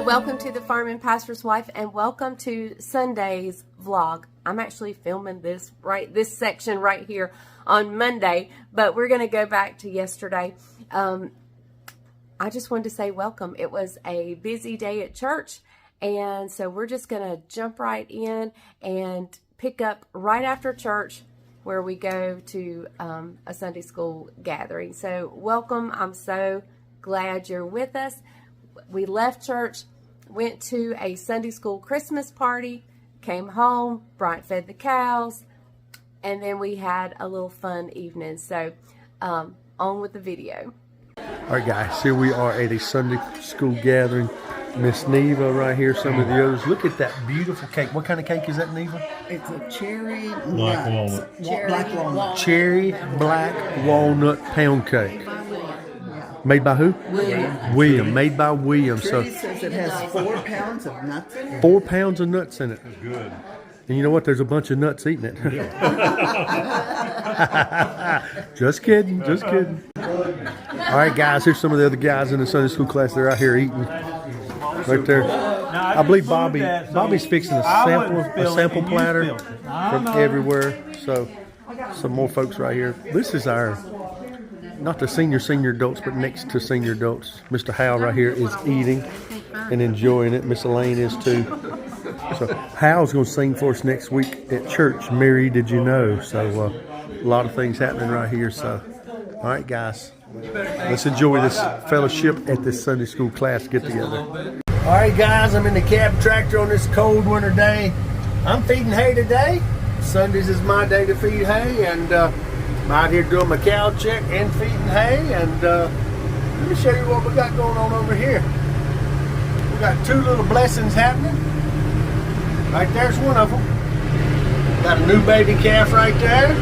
welcome to the Farm and Pastor's Wife, and welcome to Sunday's vlog. I'm actually filming this section right here on Monday, but we're going to go back to yesterday. I just wanted to say welcome. It was a busy day at church, and so we're just going to jump right in and pick up right after church where we go to a Sunday school gathering. So welcome. I'm so glad you're with us. We left church, went to a Sunday school Christmas party, came home, Bryant fed the cows, and then we had a little fun evening. So on with the video. All right, guys, here we are at a Sunday school gathering. Miss Neva right here, some of the others. Look at that beautiful cake. What kind of cake is that, Neva? It's a cherry black walnut. Black walnut. Cherry black walnut pound cake. Made by who? William. William. Made by William. So Trudy says it has 4 pounds of nuts in it. 4 pounds of nuts in it. That's good. And you know what? There's a bunch of nuts eating it. Just kidding. Just kidding. All right, guys. Here's some of the other guys in the Sunday school class. They're out here eating. Right there. I believe Bobby's fixing a sample platter from everywhere. So some more folks right here. This is our, not the senior adults, but next to senior adults. Mr. Hal right here is eating and enjoying it. Miss Elaine is too. So Hal's going to sing for us next week at church. Mary, did you know? So a lot of things happening right here. So all right, guys, let's enjoy this fellowship at this Sunday school class get together. All right, guys, I'm in the cab tractor on this cold winter day. I'm feeding hay today. Sundays is my day to feed hay, and I'm out here doing my cow check and feeding hay. And let me show you what we got going on over here. We got 2 little blessings happening. Right there's one of them. Got a new baby calf right there.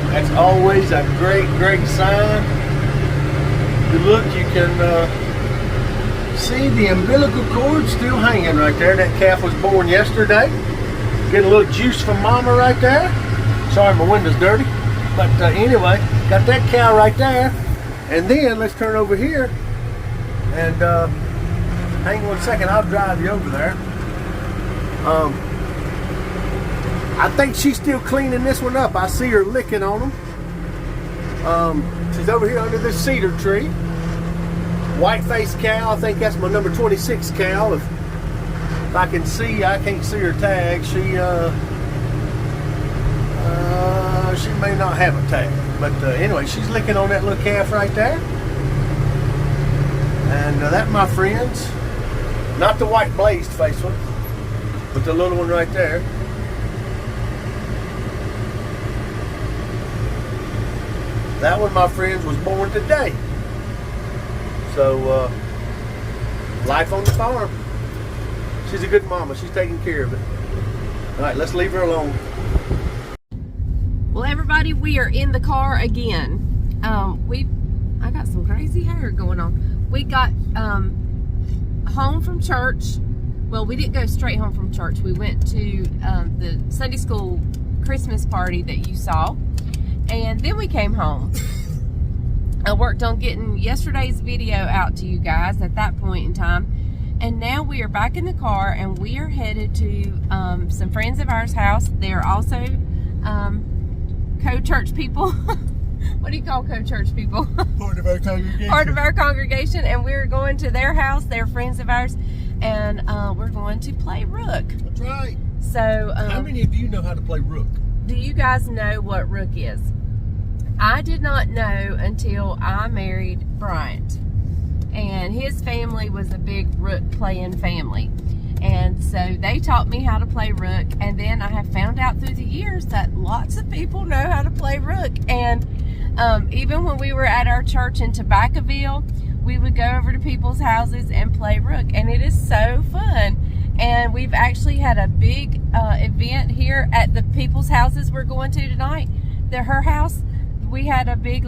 That's always a great sign. If you look, you can see the umbilical cord still hanging right there. That calf was born yesterday. Getting a little juice from mama right there. Sorry, my window's dirty. But anyway, got that cow right there. And then let's turn over here. And hang on a second, I'll drive you over there. I think she's still cleaning this one up. I see her licking on them. She's over here under this cedar tree. White-faced cow, I think that's my number 26 cow. If I can see, I can't see her tag. She may not have a tag. But anyway, she's licking on that little calf right there. And that, my friends, not the white blazed face one, but the little one right there. That one, my friends, was born today. So, life on the farm. She's a good mama. She's taking care of it. All right, let's leave her alone. Well, everybody, we are in the car again. I got some crazy hair going on. We got home from church. Well, we didn't go straight home from church. We went to the Sunday school Christmas party that you saw, and then we came home. I worked on getting yesterday's video out to you guys at that point in time, and now we are back in the car and we are headed to some friends of ours' house. They're also co-church people. What do you call co-church people? Part of our congregation. Part of our congregation, and we're going to their house. They're friends of ours, and we're going to play Rook. That's right. So, how many of you know how to play Rook? Do you guys know what Rook is? I did not know until I married Bryant, and his family was a big Rook playing family, and so they taught me how to play Rook. And then I have found out through the years that lots of people know how to play Rook. And even when we were at our church in Tobaccoville, we would go over to people's houses and play Rook, and it is so fun. And we've actually had a big event here at the people's houses we're going to tonight. Her house, we had a big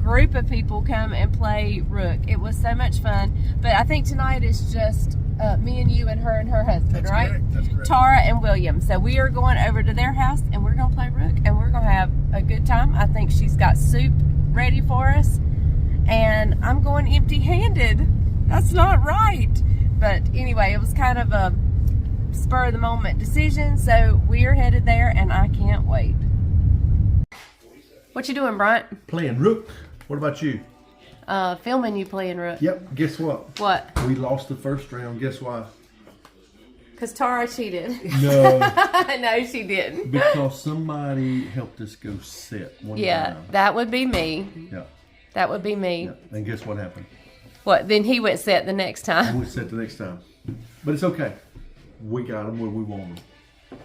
group of people come and play Rook. It was so much fun. But I think tonight is just me and you and her husband. That's right? Correct. That's correct. Tara and William. So we are going over to their house and we're going to play Rook and we're going to have a good time. I think she's got soup ready for us. And I'm going empty-handed. That's not right. But anyway, it was kind of a spur of the moment decision. So we're headed there and I can't wait. What you doing, Bryant? Playing Rook. What about you? Filming you playing Rook. Yep. Guess what? What? We lost the first round. Guess why? Because Tara cheated. No. No, she didn't. Because somebody helped us go sit one time. That would be me. Yeah. That would be me. Yeah. And guess what happened? What? Then he went set the next time. We sit the next time. But it's okay. We got them where we want them.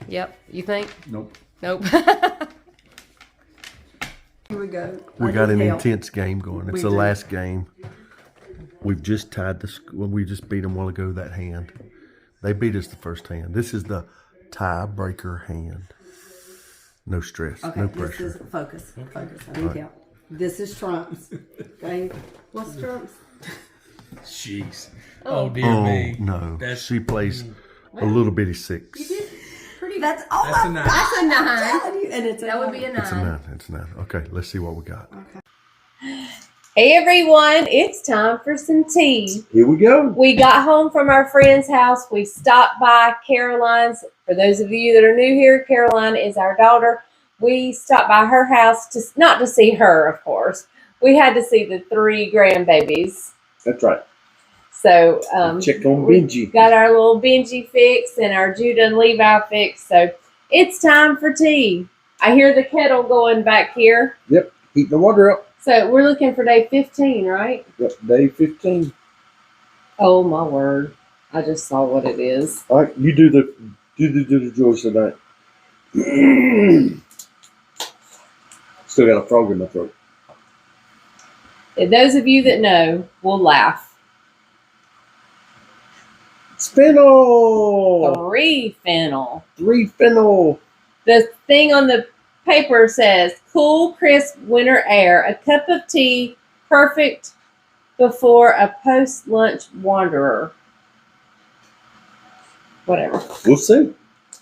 Yep. You think? Nope. Nope. Here we go. We got an intense game going. It's the last game. We've just tied the. Well, we just beat them a while ago. That hand. They beat us the first hand. This is the tiebreaker hand. No stress. Okay, no this pressure. is focus. Focus. I need help. This is Trump's. Okay. What's Trump's? Jeez. Oh dear Oh me. no. That's- She plays a little bitty 6. That's all. That's a 9. That's a 9. And it's That would be a 9. It's a 9. It's a 9. Okay, let's see what we got. Hey everyone, it's time for some tea. Here we go. We got home from our friend's house. We stopped by Caroline's. For those of you that are new here, Caroline is our daughter. We stopped by her house to not to see her, of course. We had to see the 3 grandbabies. That's right. So Check on we Benji. got our little Benji fix and our Judah and Levi fix. So it's time for tea. I hear the kettle going back here. Yep. Heat the water up. So we're looking for day 15, right? Yep. Day 15. Oh my word. I just saw what it is. All right. You do the George tonight. Still got a frog in my throat. And those of you that know will laugh. Fennel. 3 fennel. 3 fennel. The thing on the paper says, cool, crisp winter air, a cup of tea, perfect before a post-lunch wanderer. Whatever. We'll see.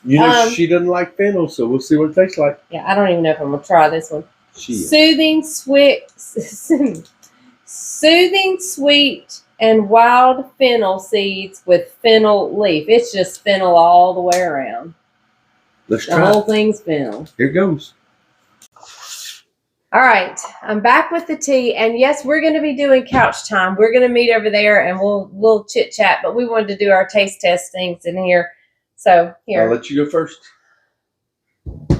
You know, Um, she doesn't like fennel, so we'll see what it tastes like. Yeah, I don't even know if I'm going to try this one. She Soothing, soothing, sweet, and wild fennel seeds with fennel leaf. It's just fennel all the way around. Let's The try whole it. thing's fennel. Here goes. All right, I'm back with the tea, and yes, we're going to be doing couch time. We're going to meet over there, and we'll chit chat. But we wanted to do our taste test things in here, so I'll here. let you go first.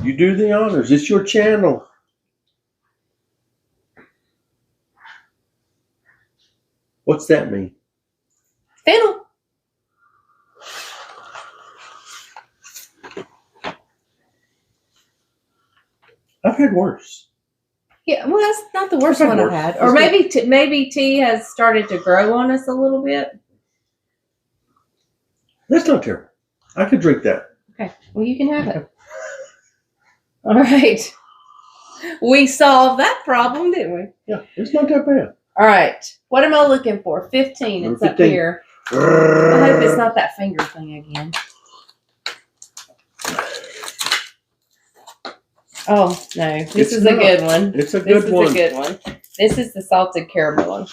You do the honors. It's your channel. What's that mean? Fennel. I've had worse. Yeah, well, that's not the worst I've had one I've worse. had. Or It's maybe tea has started to grow on us a little bit. That's not terrible. I could drink that. Okay, well, you can have it. All right. We solved that problem, didn't we? Yeah, it's not that bad. All right. What am I looking for? 15. It's Number up 15. here. I hope it's not that finger thing again. Oh, no. This It's is a not. good one. It's a This good is one. a good one. This is the salted caramel one.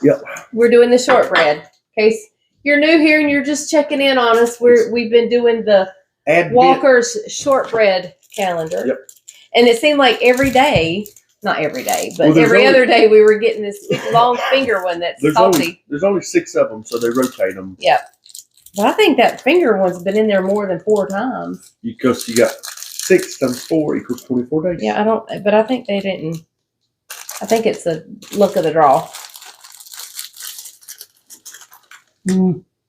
Yep. We're doing the shortbread. In case you're new here and you're just checking in on us, we've been doing the Add Walker's shortbread calendar. Yep. And it seemed like every day, not every day, but Well, there's every only- other day we were getting this big long finger one that's salty. There's only 6 of them, so they rotate them. Yep. But I think that finger one's been in there more than 4 times. Because you got 6 times 4 equals 24 days. Yeah, but I think they didn't. I think it's a look of the draw.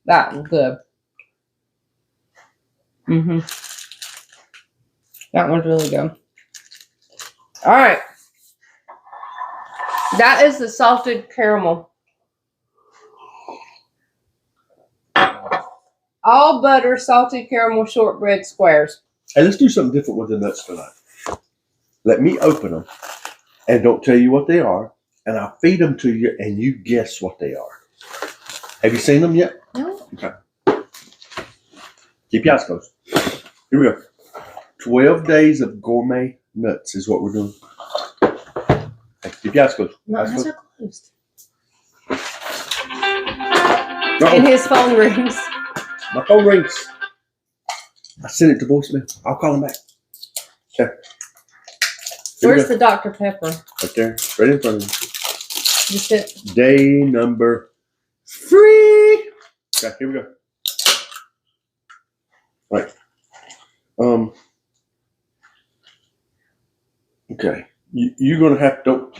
That was good. That one's really good. All right. That is the salted caramel. All butter salted caramel shortbread squares. Hey, let's do something different with the nuts tonight. Let me open them and don't tell you what they are, and I'll feed them to you, and you guess what they are. Have you seen them yet? No. Okay. Keep your eyes closed. Here we go. 12 days of gourmet nuts is what we're doing. Hey, keep your eyes closed. My Eyes eyes closed. are closed. And his phone rings. My phone rings. I sent it to voicemail. I'll call him back. Okay. Where's the Dr. Pepper? Right there. Right in front of you. Just it. Day number 3. Okay, here we go. Right. Okay. You're gonna have to.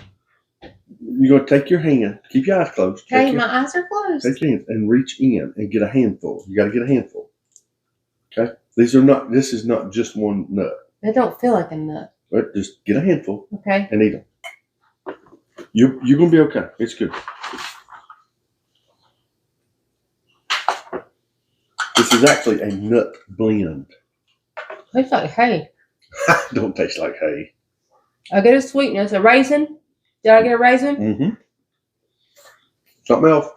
You're gonna take your hand. Keep your eyes closed. Okay, my eyes are closed. Take your hand and reach in and get a handful. You got to get a handful. Okay. These are not. This is not just one nut. They don't feel like a nut. But just get a handful. Okay. And eat them. You're gonna be okay. It's good. This is actually a nut blend. Tastes like hay. Don't taste like hay. I get a sweetness. A raisin. Did I get a raisin? Mm-hmm. Something else.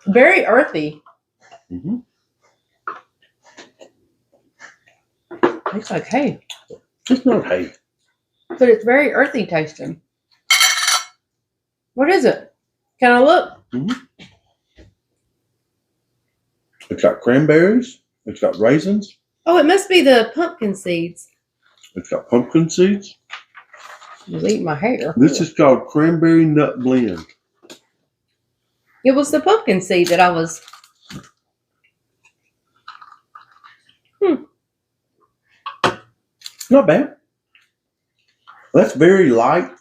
Very earthy. Mm-hmm. Tastes like hay. It's not hay. But it's very earthy tasting. What is it? Can I look? Mm-hmm. It's got cranberries. It's got raisins. Oh, it must be the pumpkin seeds. It's got pumpkin seeds. I was eating my hair. This is called cranberry nut blend. It was the pumpkin seed that I was. Not bad. That's very light.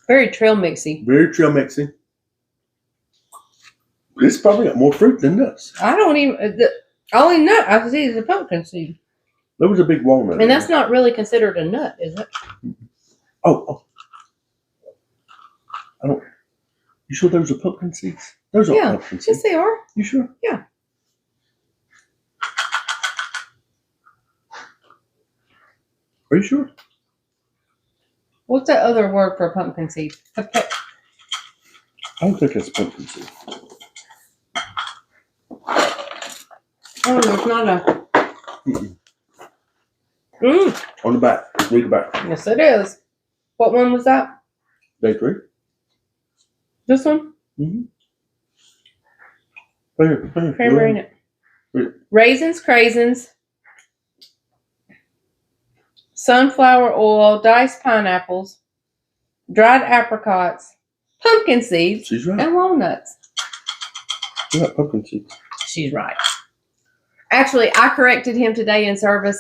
Very trail mixy. Very trail mixing. It's probably got more fruit than nuts. I don't even. The only nut I see is the pumpkin seed. There was a big walnut. And that's not really considered a nut, is it? Oh. I don't. You sure those are pumpkin seeds? Those are pumpkin seeds. Yes, they are. You sure? Yeah. Are you sure? What's that other word for pumpkin seed? I don't think it's pumpkin seed. Oh, there's not a. On the back. Read the back. Yes, it is. What one was that? Day 3. This one? Mm-hmm. Right here. Cranberry nut. Raisins, craisins, sunflower oil, diced pineapples, dried apricots, pumpkin seeds, She's right. and walnuts. Yeah, pumpkin seeds. She's right. Actually, I corrected him today in service.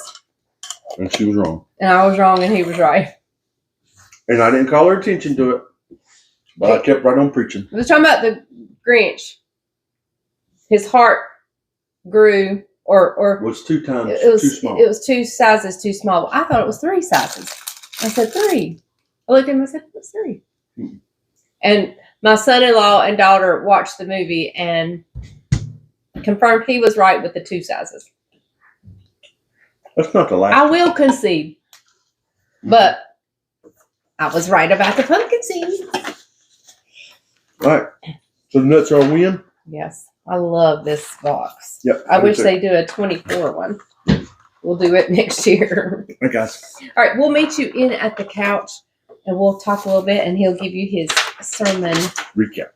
And she was wrong. And I was wrong and he was right. And I didn't call her attention to it. But I kept right on preaching. I was talking about the Grinch. His heart grew or It was 2 times it was too small. It was 2 sizes too small. I thought it was 3 sizes. I said 3. I looked at him and said, "What's 3?" Mm-hmm. And my son-in-law and daughter watched the movie and confirmed he was right with the 2 sizes. That's not the last. I will concede, but I was right about the pumpkin seed. All right. So the nuts are a win? Yes, I love this box. Yep. I wish do they do a 24 one. We'll do it next year. All right, guys. All right, we'll meet you in at the couch, and we'll talk a little bit, and he'll give you his sermon Recap.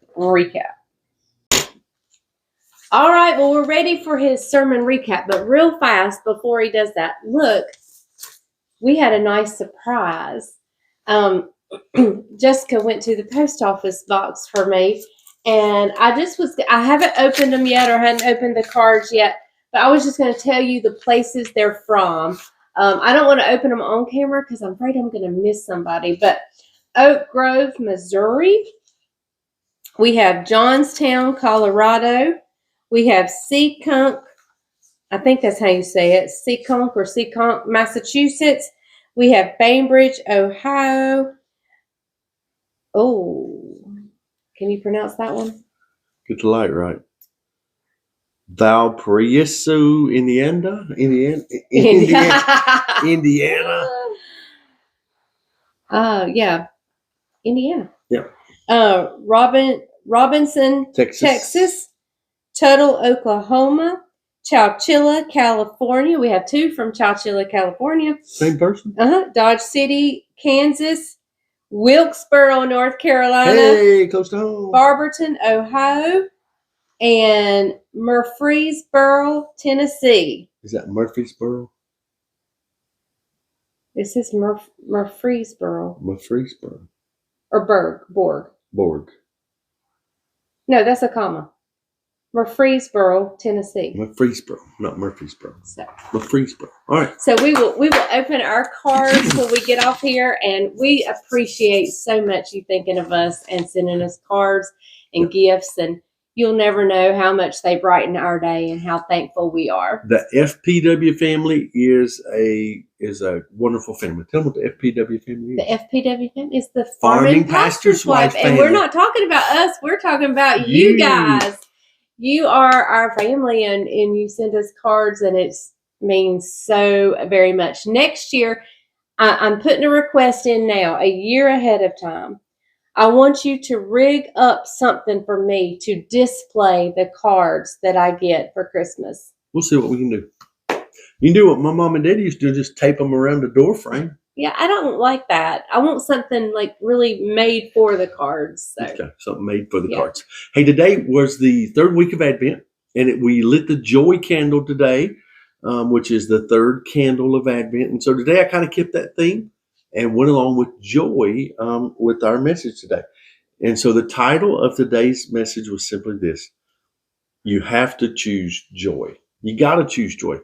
All right, well, we're ready for his sermon recap, but real fast before he does that, look, we had a nice surprise. Jessica went to the post office box for me, and I haven't opened them yet or hadn't opened the cards yet, but I was just going to tell you the places they're from. I don't want to open them on camera because I'm afraid I'm going to miss somebody, but Oak Grove, Missouri. We have Johnstown, Colorado. We have Seekonk, I think that's how you say it, Seekonk, Massachusetts. We have Bainbridge, Ohio. Oh, can you pronounce that one? Get the light right. Valparaiso, Indiana. Yeah, Indiana. Yeah. Robinson, Texas. Tuttle, Oklahoma. Chowchilla, California. We have 2 from Chowchilla, California. Same person? Dodge City, Kansas. Wilkesboro, North Carolina, Hey, close to home. Barberton, Ohio, and Murfreesboro, Tennessee. Is that Murfreesboro? This is Murfreesboro. Murfreesboro. Or Borg. Borg. No, that's a comma. Murfreesboro, Tennessee. Murfreesboro, not Murfreesboro. So. Murfreesboro. All right. So we will open our cards when we get off here, and we appreciate so much you thinking of us and sending us cards and gifts, and you'll never know how much they brighten our day and how thankful we are. The FPW family is a wonderful family. Tell them what the FPW family is. The FPW family is the Farming Farming Pastor's Wife, family. and we're not talking about us. We're talking about you guys. You are our family, and you send us cards, and it means so very much. Next year, I'm putting a request in now, a year ahead of time. I want you to rig up something for me to display the cards that I get for Christmas. We'll see what we can do. You can do what my mom and daddy used to do, just tape them around the door frame. Yeah, I don't like that. I want something like really made for the cards. So. Okay, something made for the cards. Hey, today was the third week of Advent, and we lit the joy candle today, which is the third candle of Advent. And so today I kind of kept that theme and went along with joy with our message today. And so the title of today's message was simply this: you have to choose joy. You got to choose joy.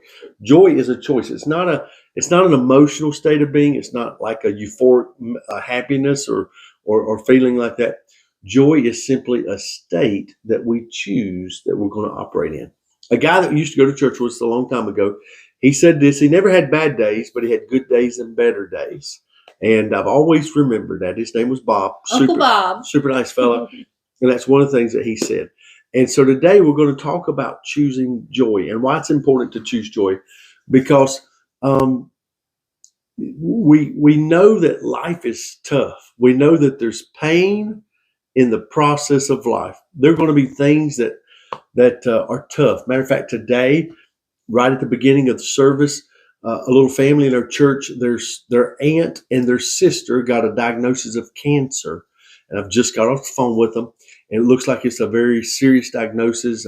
Joy is a choice. It's not an emotional state of being. It's not like a euphoric happiness or feeling like that. Joy is simply a state that we choose that we're going to operate in. A guy that used to go to church with us a long time ago, he said this: he never had bad days, but he had good days and better days. And I've always remembered that. His name was Bob. Uncle Bob. Super nice fellow. And that's one of the things that he said. And so today we're going to talk about choosing joy and why it's important to choose joy, because we know that life is tough. We know that there's pain in the process of life. There are going to be things that are tough. Matter of fact, today, right at the beginning of the service, a little family in our church, their aunt and their sister got a diagnosis of cancer. And I've just got off the phone with them. And it looks like it's a very serious diagnosis.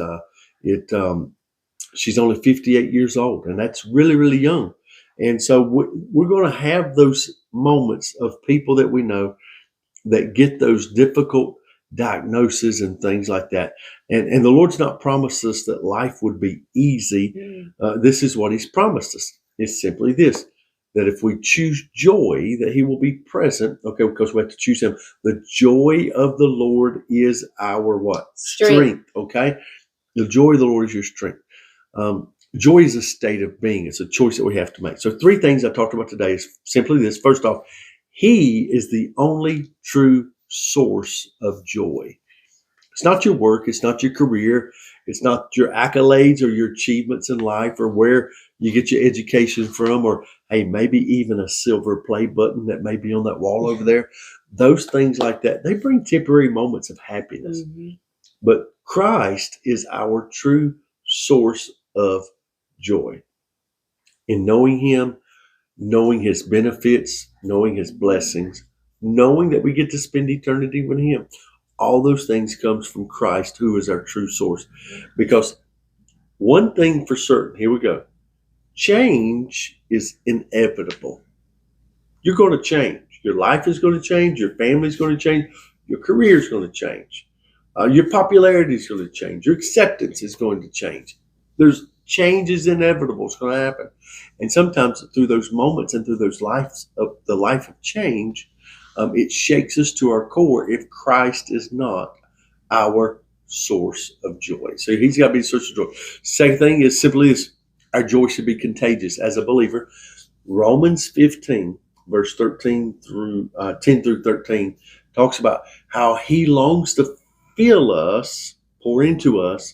She's only 58 years old, and that's really, really young. And so we're going to have those moments of people that we know that get those difficult diagnoses and things like that. And the Lord's not promised us that life would be easy. This is what He's promised us. It's simply this: that if we choose joy, that He will be present. Okay, because we have to choose Him. The joy of the Lord is our what? Strength. Okay, the joy of the Lord is your strength. Joy is a state of being. It's a choice that we have to make. So 3 things I talked about today is simply this. First off, He is the only true source of joy. It's not your work. It's not your career. It's not your accolades or your achievements in life or where you get your education from, or hey, maybe even a silver play button that may be on that wall over there. Those things like that, they bring temporary moments of happiness. But Christ is our true source of joy. In knowing Him, knowing His benefits, knowing His blessings, knowing that we get to spend eternity with Him. All those things comes from Christ, who is our true source. Because one thing for certain, here we go, change is inevitable. You're going to change. Your life is going to change. Your family is going to change. Your career is going to change. Your popularity is going to change. Your acceptance is going to change. There's change is inevitable. It's going to happen. And sometimes through those moments and through those lives of the life of change, it shakes us to our core if Christ is not our source of joy. So He's got to be the source of joy. Second thing is simply this: our joy should be contagious as a believer. Romans 15, verse 10 through 13, talks about how He longs to fill us, pour into us,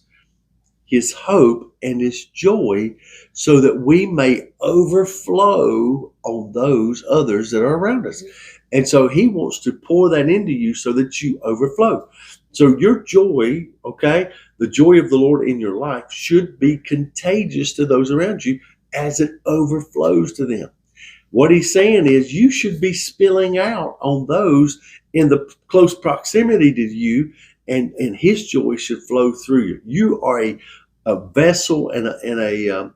His hope and His joy, so that we may overflow on those others that are around us. And so He wants to pour that into you so that you overflow. So your joy, okay, the joy of the Lord in your life should be contagious to those around you as it overflows to them. What he's saying is you should be spilling out on those in the close proximity to you, and his joy should flow through you. You are a vessel and a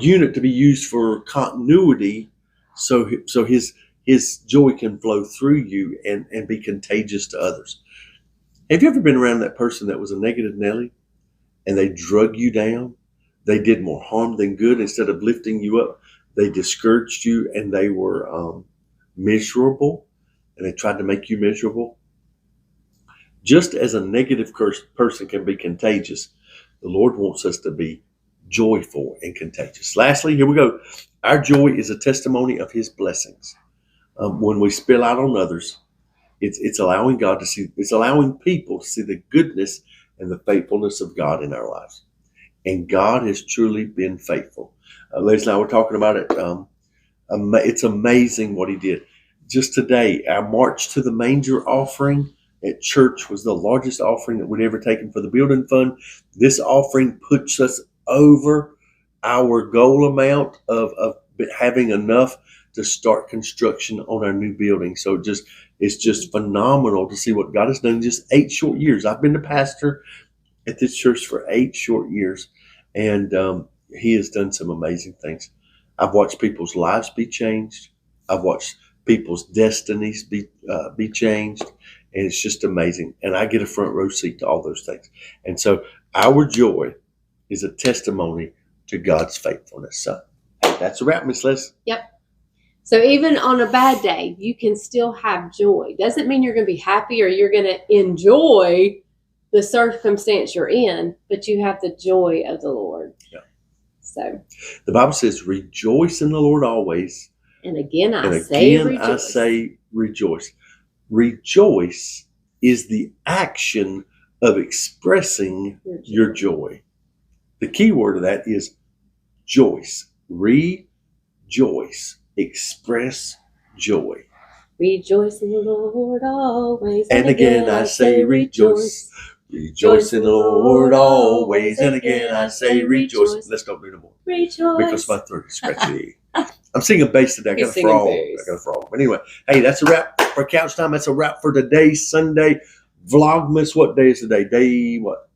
unit to be used for continuity, so his joy can flow through you and be contagious to others. Have you ever been around that person that was a negative Nelly and they drug you down? They did more harm than good. Instead of lifting you up, they discouraged you, and they were miserable, and they tried to make you miserable. Just as a negative person can be contagious, the Lord wants us to be joyful and contagious. Lastly, here we go. Our joy is a testimony of his blessings. When we spill out on others, it's allowing God to see, it's allowing people to see the goodness and the faithfulness of God in our lives. And God has truly been faithful. Les and I were talking about it. It's amazing what he did. Just today, our March to the Manger offering at church was the largest offering that we'd ever taken for the building fund. This offering puts us over our goal amount of having enough to start construction on our new building. So it's just phenomenal to see what God has done in just 8 short years. I've been the pastor at this church for 8 short years, and he has done some amazing things. I've watched people's lives be changed. I've watched people's destinies be changed, and it's just amazing. And I get a front row seat to all those things. And so our joy is a testimony to God's faithfulness. So that's a wrap, Miss Les. Yep. So even on a bad day, you can still have joy. Doesn't mean you're going to be happy or you're going to enjoy the circumstance you're in, but you have the joy of the Lord. Yeah. So the Bible says, rejoice in the Lord always. And again, I say rejoice. Rejoice is the action of expressing your joy. The key word of that is joyce. Rejoice. Express joy. Rejoice in the Lord always. And again I say rejoice. Rejoice in the Lord always. And again I say rejoice. Let's don't do no more. Rejoice. Because my throat is scratchy. I'm singing bass today. I got a frog. But anyway, hey, that's a wrap for couch time. That's a wrap for today's Sunday Vlogmas. What day is today? Day what?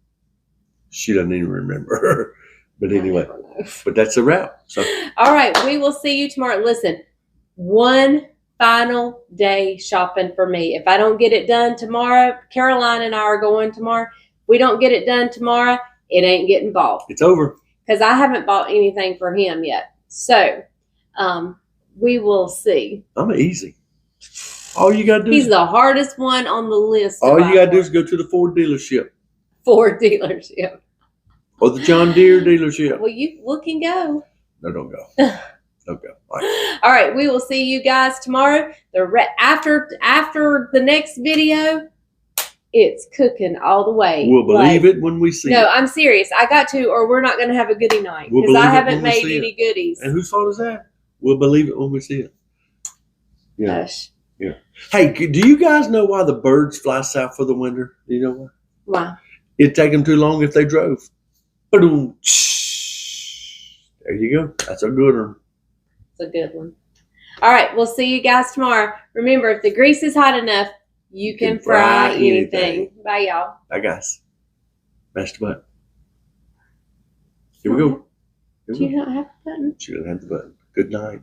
She doesn't even remember. But anyway, but that's a wrap. So all right, we will see you tomorrow. Listen, one final day shopping for me. If I don't get it done tomorrow, Caroline and I are going tomorrow. If we don't get it done tomorrow, it ain't getting bought. It's over. Because I haven't bought anything for him yet. So we will see. I'm easy. All you gotta do He's the hardest one on the list. All you gotta do is go to the Ford dealership. Ford dealership. Or the John Deere dealership. Well, we can go. No, don't go. Don't go. All right, we will see you guys tomorrow. After the next video, it's cooking all the way. We'll believe it when we see it. No, I'm serious. I got to, or we're not going to have a goodie night because I haven't made any goodies. And whose fault is that? We'll believe it when we see it. Yeah. Gosh. Yeah. Hey, do you guys know why the birds fly south for the winter? Do you know why? Why? It'd take them too long if they drove. Ba-doom. There you go. That's a good one. It's a good one. All right, we'll see you guys tomorrow. Remember, if the grease is hot enough, you can fry anything. Bye, y'all. Bye, guys. Mash the button. Here we go. Do you not have the button? She doesn't have the button. Good night.